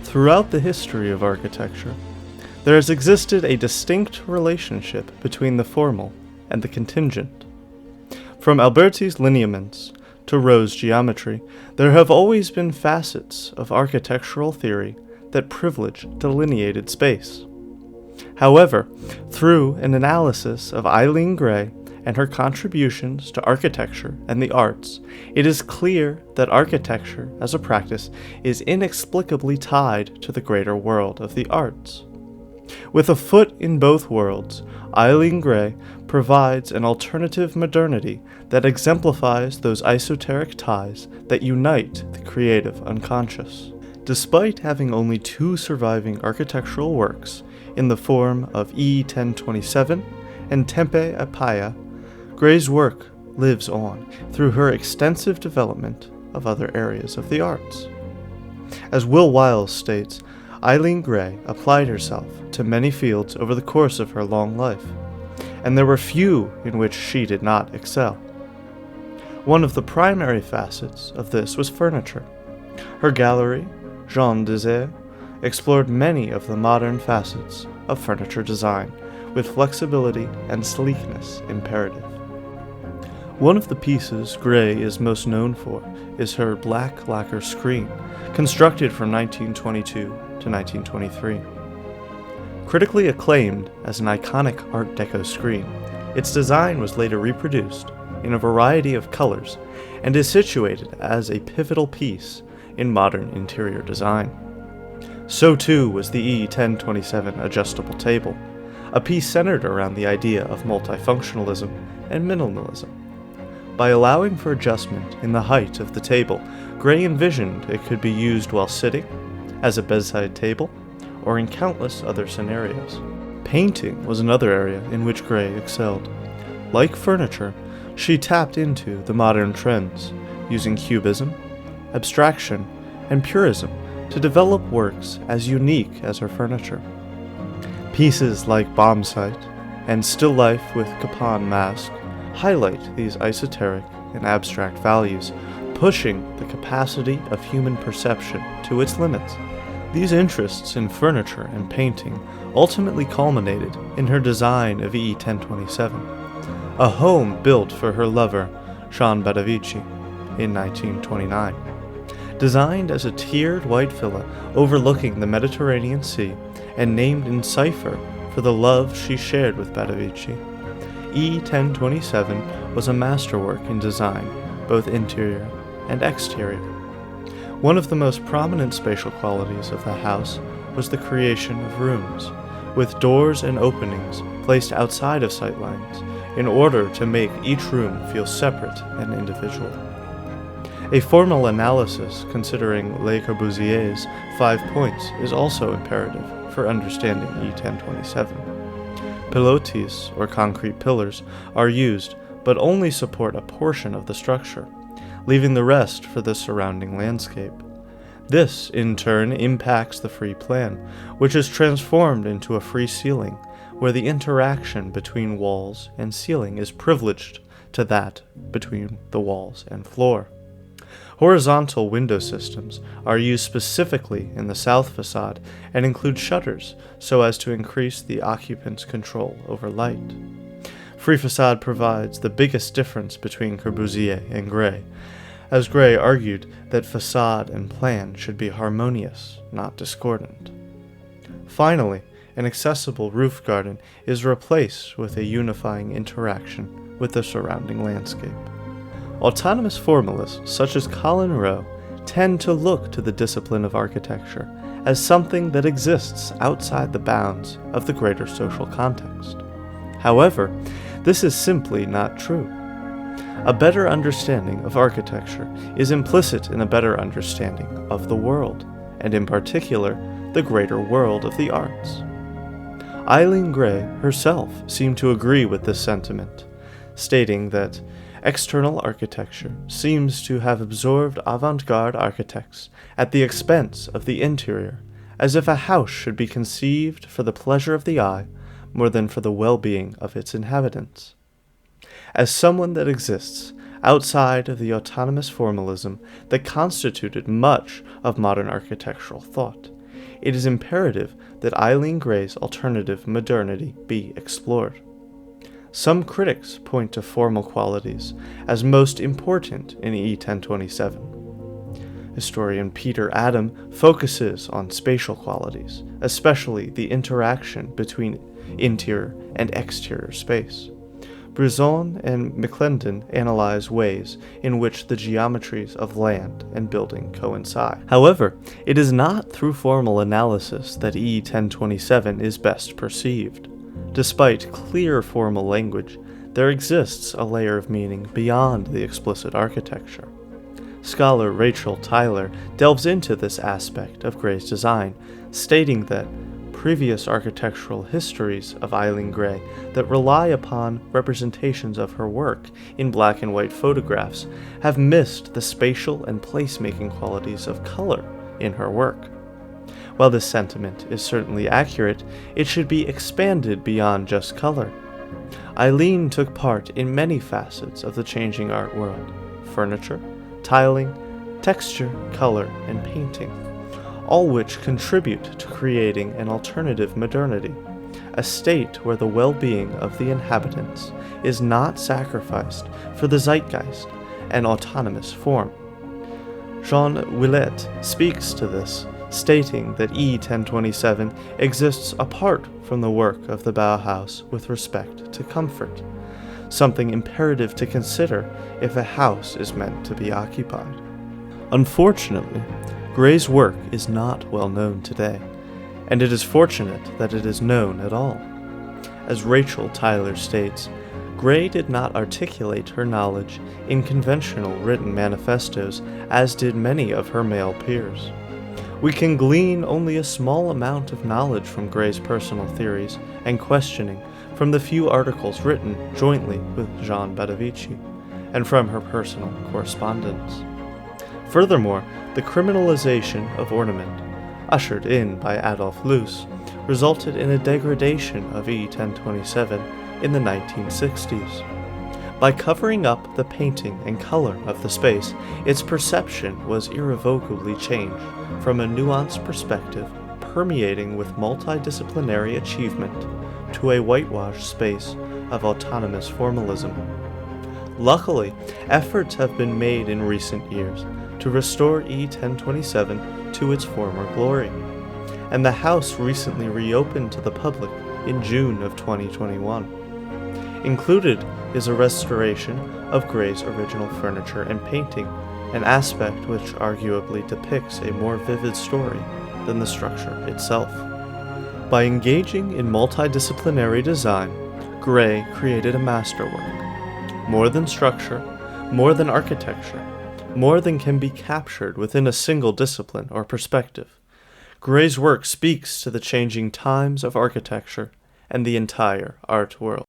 Throughout the history of architecture, there has existed a distinct relationship between the formal and the contingent. From Alberti's lineaments to Rowe's geometry, there have always been facets of architectural theory that privilege delineated space. However, through an analysis of Eileen Grey and her contributions to architecture and the arts, it is clear that architecture as a practice is inexplicably tied to the greater world of the arts. With a foot in both worlds, Eileen Grey provides an alternative modernity that exemplifies those esoteric ties that unite the creative unconscious. Despite having only 2 surviving architectural works in the form of E1027 and Tempe Apaya, Grey's work lives on through her extensive development of other areas of the arts. As Will Wiles states, Eileen Grey applied herself to many fields over the course of her long life, and there were few in which she did not excel. One of the primary facets of this was furniture. Her gallery, Jean Désert, explored many of the modern facets of furniture design, with flexibility and sleekness imperative. One of the pieces Grey is most known for is her black lacquer screen, constructed from 1922 to 1923. Critically acclaimed as an iconic Art Deco screen, its design was later reproduced in a variety of colors and is situated as a pivotal piece in modern interior design. So too was the E1027 adjustable table, a piece centered around the idea of multifunctionalism and minimalism. By allowing for adjustment in the height of the table, Grey envisioned it could be used while sitting, as a bedside table, or in countless other scenarios. Painting was another area in which Grey excelled. Like furniture, she tapped into the modern trends, using cubism, abstraction, and purism to develop works as unique as her furniture. Pieces like Bomb Sight and Still Life with Capon Mask highlight these esoteric and abstract values, pushing the capacity of human perception to its limits. These interests in furniture and painting ultimately culminated in her design of E1027, a home built for her lover, Jean Badavici, in 1929. Designed as a tiered white villa overlooking the Mediterranean Sea and named in cipher for the love she shared with Badavici, E1027 was a masterwork in design, both interior and exterior. One of the most prominent spatial qualities of the house was the creation of rooms, with doors and openings placed outside of sightlines in order to make each room feel separate and individual. A formal analysis considering Le Corbusier's 5 points is also imperative for understanding E1027. Pilotis, or concrete pillars, are used, but only support a portion of the structure, leaving the rest for the surrounding landscape. This, in turn, impacts the free plan, which is transformed into a free ceiling, where the interaction between walls and ceiling is privileged to that between the walls and floor. Horizontal window systems are used specifically in the south facade and include shutters so as to increase the occupant's control over light. Free facade provides the biggest difference between Corbusier and Grey, as Grey argued that facade and plan should be harmonious, not discordant. Finally, an accessible roof garden is replaced with a unifying interaction with the surrounding landscape. Autonomous formalists such as Colin Rowe tend to look to the discipline of architecture as something that exists outside the bounds of the greater social context. However, this is simply not true. A better understanding of architecture is implicit in a better understanding of the world, and in particular, the greater world of the arts. Eileen Grey herself seemed to agree with this sentiment, stating that external architecture seems to have absorbed avant-garde architects at the expense of the interior, as if a house should be conceived for the pleasure of the eye more than for the well-being of its inhabitants. As someone that exists outside of the autonomous formalism that constituted much of modern architectural thought, it is imperative that Eileen Grey's alternative modernity be explored. Some critics point to formal qualities as most important in E1027. Historian Peter Adam focuses on spatial qualities, especially the interaction between interior and exterior space. Bruzon and McClendon analyze ways in which the geometries of land and building coincide. However, it is not through formal analysis that E1027 is best perceived. Despite clear formal language, there exists a layer of meaning beyond the explicit architecture. Scholar Rachel Tyler delves into this aspect of Grey's design, stating that previous architectural histories of Eileen Grey that rely upon representations of her work in black and white photographs have missed the spatial and placemaking qualities of color in her work. While this sentiment is certainly accurate, it should be expanded beyond just color. Eileen took part in many facets of the changing art world: furniture, tiling, texture, color, and painting, all which contribute to creating an alternative modernity, a state where the well-being of the inhabitants is not sacrificed for the zeitgeist and autonomous form. Jean Willette speaks to this, stating that E1027 exists apart from the work of the Bauhaus with respect to comfort, something imperative to consider if a house is meant to be occupied. Unfortunately, Grey's work is not well known today, and it is fortunate that it is known at all. As Rachel Tyler states, Grey did not articulate her knowledge in conventional written manifestos as did many of her male peers. We can glean only a small amount of knowledge from Grey's personal theories and questioning from the few articles written jointly with Jean Badavici, and from her personal correspondence. Furthermore, the criminalization of ornament, ushered in by Adolf Loos, resulted in a degradation of E1027 in the 1960s. By covering up the painting and color of the space, its perception was irrevocably changed from a nuanced perspective permeating with multidisciplinary achievement to a whitewashed space of autonomous formalism. Luckily, efforts have been made in recent years to restore E1027 to its former glory, and the house recently reopened to the public in June of 2021. Included is a restoration of Grey's original furniture and painting, an aspect which arguably depicts a more vivid story than the structure itself. By engaging in multidisciplinary design, Grey created a masterwork. More than structure, more than architecture, more than can be captured within a single discipline or perspective. Grey's work speaks to the changing times of architecture and the entire art world.